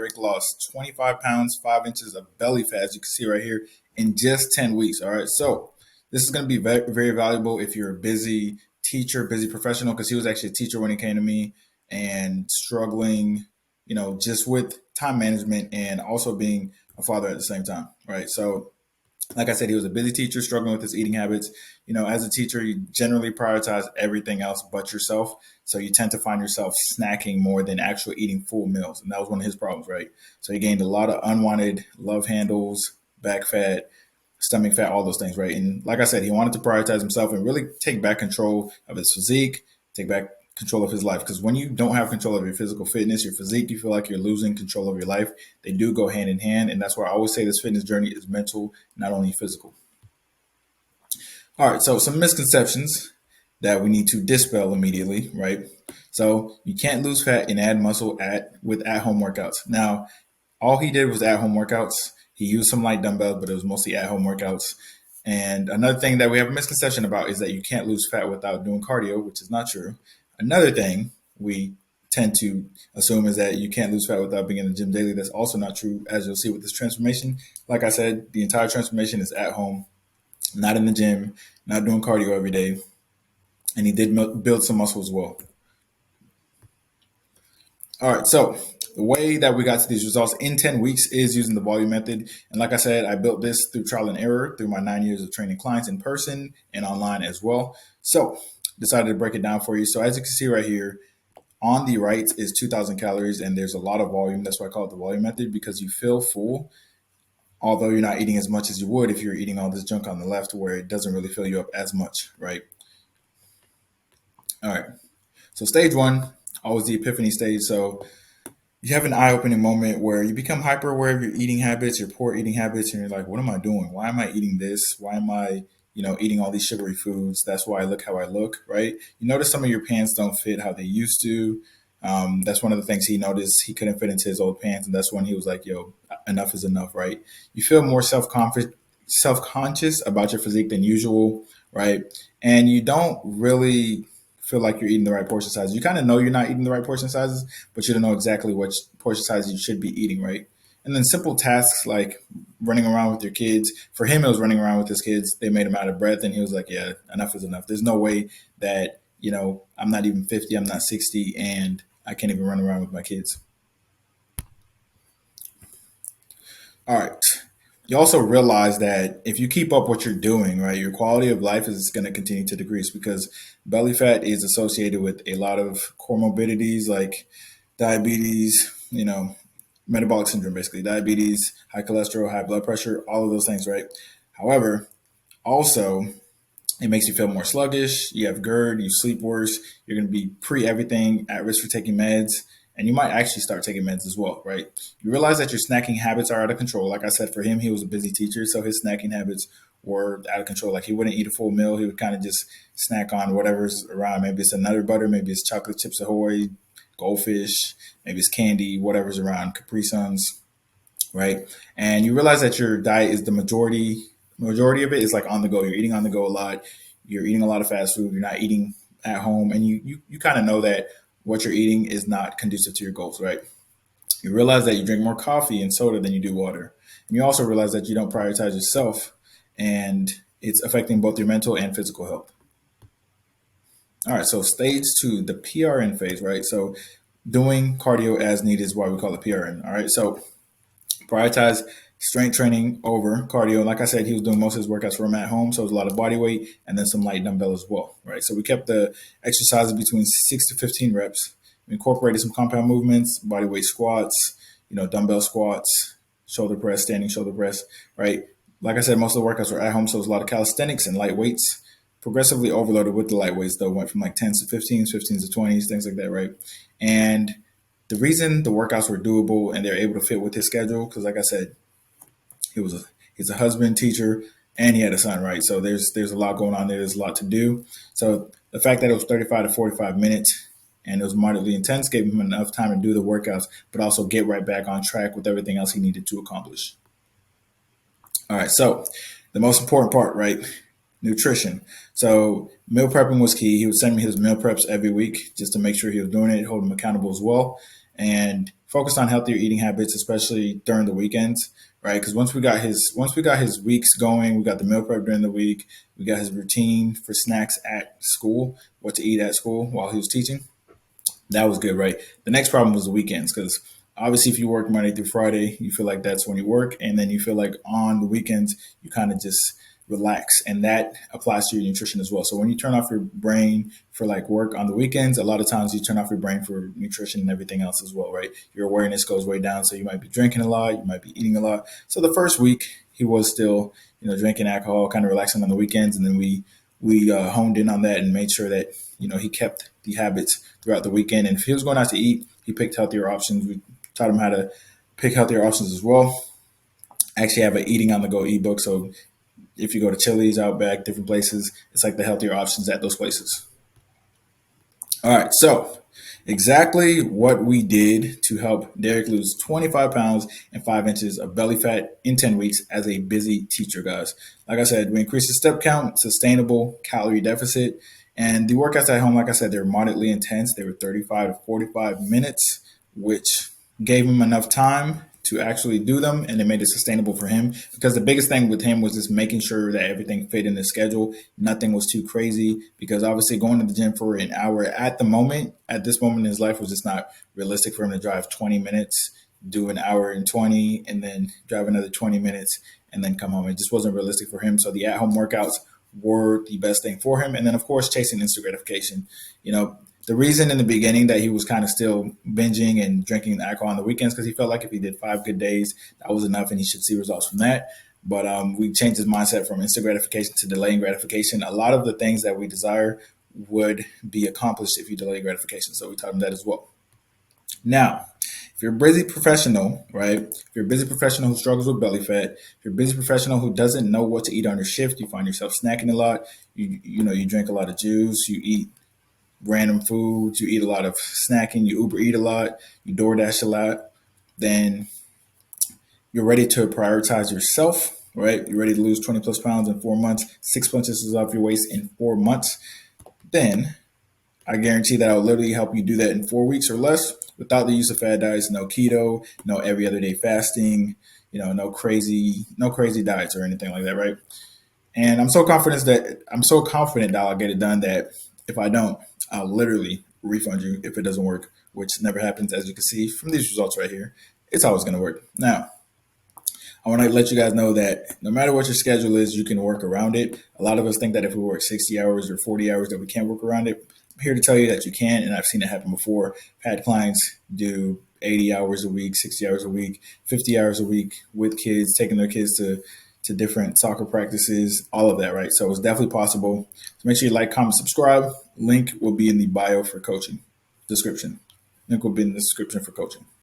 Rick lost 25 pounds, 5 inches of belly fat, as you can see right here, in just 10 weeks. All right. So this is going to be very, very valuable if you're a busy teacher, busy professional, because he was actually a teacher when he came to me and struggling, just with time management and also being a father at the same time. Right. So like I said, he was a busy teacher struggling with his eating habits. As a teacher, you generally prioritize everything else but yourself. So you tend to find yourself snacking more than actually eating full meals. And that was one of his problems, right? So he gained a lot of unwanted love handles, back fat, stomach fat, all those things, right? And like I said, he wanted to prioritize himself and really take back control of his physique, take back control of his life. Because when you don't have control of your physical fitness, your physique, you feel like you're losing control of your life. They do go hand in hand. And that's why I always say this fitness journey is mental, not only physical. All right. So some misconceptions that we need to dispel immediately, right? So you can't lose fat and add muscle with at-home workouts. Now, all he did was at-home workouts. He used some light dumbbells, but it was mostly at-home workouts. And another thing that we have a misconception about is that you can't lose fat without doing cardio, which is not true. Another thing we tend to assume is that you can't lose fat without being in the gym daily. That's also not true, as you'll see with this transformation. Like I said, the entire transformation is at home, not in the gym, not doing cardio every day. And he did build some muscle as well. All right, so the way that we got to these results in 10 weeks is using the volume method. And like I said, I built this through trial and error through my 9 years of training clients in person and online as well. So decided to break it down for you. So as you can see right here, on the right is 2,000 calories, and there's a lot of volume. That's why I call it the volume method, because you feel full, although you're not eating as much as you would if you're eating all this junk on the left, where it doesn't really fill you up as much, right? All right. So stage one, always the epiphany stage. So you have an eye-opening moment where you become hyper aware of your eating habits, your poor eating habits, and you're like, what am I doing? Why am I eating this? Why am I, eating all these sugary foods? That's why I look how I look, right? You notice some of your pants don't fit how they used to. That's one of the things he noticed. He couldn't fit into his old pants, and that's when he was like, yo, enough is enough, right? You feel more self-conscious about your physique than usual, right? And you don't really feel like you're eating the right portion size. You kind of know you're not eating the right portion sizes, but you don't know exactly what portion size you should be eating, right? And then simple tasks like running around with your kids. For him, it was running around with his kids. They made him out of breath, and he was like, yeah, enough is enough. There's no way that, I'm not even 50, I'm not 60, and I can't even run around with my kids. All right. You also realize that if you keep up what you're doing, right, your quality of life is going to continue to decrease, because belly fat is associated with a lot of comorbidities like diabetes, metabolic syndrome, basically diabetes, high cholesterol, high blood pressure, all of those things, right? However, also it makes you feel more sluggish. You have GERD, you sleep worse. You're going to be pre everything, at risk for taking meds. And you might actually start taking meds as well, right? You realize that your snacking habits are out of control. Like I said, for him, he was a busy teacher, so his snacking habits were out of control. Like he wouldn't eat a full meal. He would kind of just snack on whatever's around. Maybe it's a Nutter Butter, maybe it's chocolate chips Ahoy, goldfish, maybe it's candy, whatever's around, Capri Suns, right? And you realize that your diet is the majority of it is like on the go. You're eating on the go a lot. You're eating a lot of fast food. You're not eating at home, and you kind of know that what you're eating is not conducive to your goals, right? You realize that you drink more coffee and soda than you do water, and you also realize that you don't prioritize yourself, and it's affecting both your mental and physical health. All right, so stage two, the PRN phase, right? So doing cardio as needed is why we call it PRN. All right, so prioritize strength training over cardio. Like I said, he was doing most of his workouts from at home, so it was a lot of body weight and then some light dumbbell as well, right? So we kept the exercises between 6 to 15 reps. We incorporated some compound movements, body weight squats, dumbbell squats, shoulder press, standing shoulder press, right? Like I said, most of the workouts were at home, so it was a lot of calisthenics and light weights. Progressively overloaded with the light weights, though, went from like 10s to 15s, 15s to 20s, things like that, right? And the reason the workouts were doable and they're able to fit with his schedule, because like I said, he's a husband, teacher, and he had a son, right? So there's a lot going on there. There's a lot to do. So the fact that it was 35 to 45 minutes and it was moderately intense gave him enough time to do the workouts, but also get right back on track with everything else he needed to accomplish. All right, so the most important part, right? Nutrition. So meal prepping was key. He would send me his meal preps every week just to make sure he was doing it, hold him accountable as well. and focused on healthier eating habits, especially during the weekends, right? Because once we got his weeks going, we got the meal prep during the week, we got his routine for snacks at school, what to eat at school while he was teaching. That was good, right? The next problem was the weekends because obviously, if you work Monday through Friday, you feel like that's when you work, and then you feel like on the weekends you kind of just relax, and that applies to your nutrition as well. So when you turn off your brain for like work on the weekends, a lot of times you turn off your brain for nutrition and everything else as well, right? Your awareness goes way down, so you might be drinking a lot, you might be eating a lot. So the first week he was still, drinking alcohol, kind of relaxing on the weekends, and then we honed in on that and made sure that he kept the habits throughout the weekend. And if he was going out to eat, he picked healthier options. We taught him how to pick healthier options as well. I actually have an eating on the go ebook, so if you go to Chili's, Outback, different places, it's like the healthier options at those places. All right, so exactly what we did to help Derek lose 25 pounds and 5 inches of belly fat in 10 weeks as a busy teacher, guys. Like I said, we increased the step count, sustainable calorie deficit, and the workouts at home, like I said, they were moderately intense. They were 35 to 45 minutes, which gave him enough time to actually do them, and it made it sustainable for him. Because the biggest thing with him was just making sure that everything fit in the schedule. Nothing was too crazy, because obviously going to the gym for an hour at this moment in his life, was just not realistic for him to drive 20 minutes, do an hour and 20, and then drive another 20 minutes and then come home. It just wasn't realistic for him. So the at-home workouts were the best thing for him. And then, of course, chasing instant gratification. The reason in the beginning that he was kind of still binging and drinking alcohol on the weekends, because he felt like if he did 5 good days, that was enough and he should see results from that. But we changed his mindset from instant gratification to delaying gratification. A lot of the things that we desire would be accomplished if you delay gratification. So we taught him that as well. Now, if you're a busy professional, right? If you're a busy professional who struggles with belly fat, if you're a busy professional who doesn't know what to eat on your shift, you find yourself snacking a lot, you drink a lot of juice, you eat random foods, you eat a lot of snacking, you Uber eat a lot, you DoorDash a lot, then you're ready to prioritize yourself, right? You're ready to lose 20 plus pounds in 4 months, 6 inches off your waist in 4 months. Then I guarantee that I'll literally help you do that in 4 weeks or less without the use of fad diets, no keto, no every other day fasting, no crazy diets or anything like that, right? And I'm so confident that I'll get it done that if I don't, I'll literally refund you if it doesn't work, which never happens, as you can see from these results right here. It's always going to work. Now, I want to let you guys know that no matter what your schedule is, you can work around it. A lot of us think that if we work 60 hours or 40 hours that we can't work around it. I'm here to tell you that you can, and I've seen it happen before. I've had clients do 80 hours a week, 60 hours a week, 50 hours a week with kids, taking their kids to different soccer practices, all of that, right? So it's definitely possible. So make sure you like, comment, subscribe. Link will be in the bio for coaching description. Link will be in the description for coaching.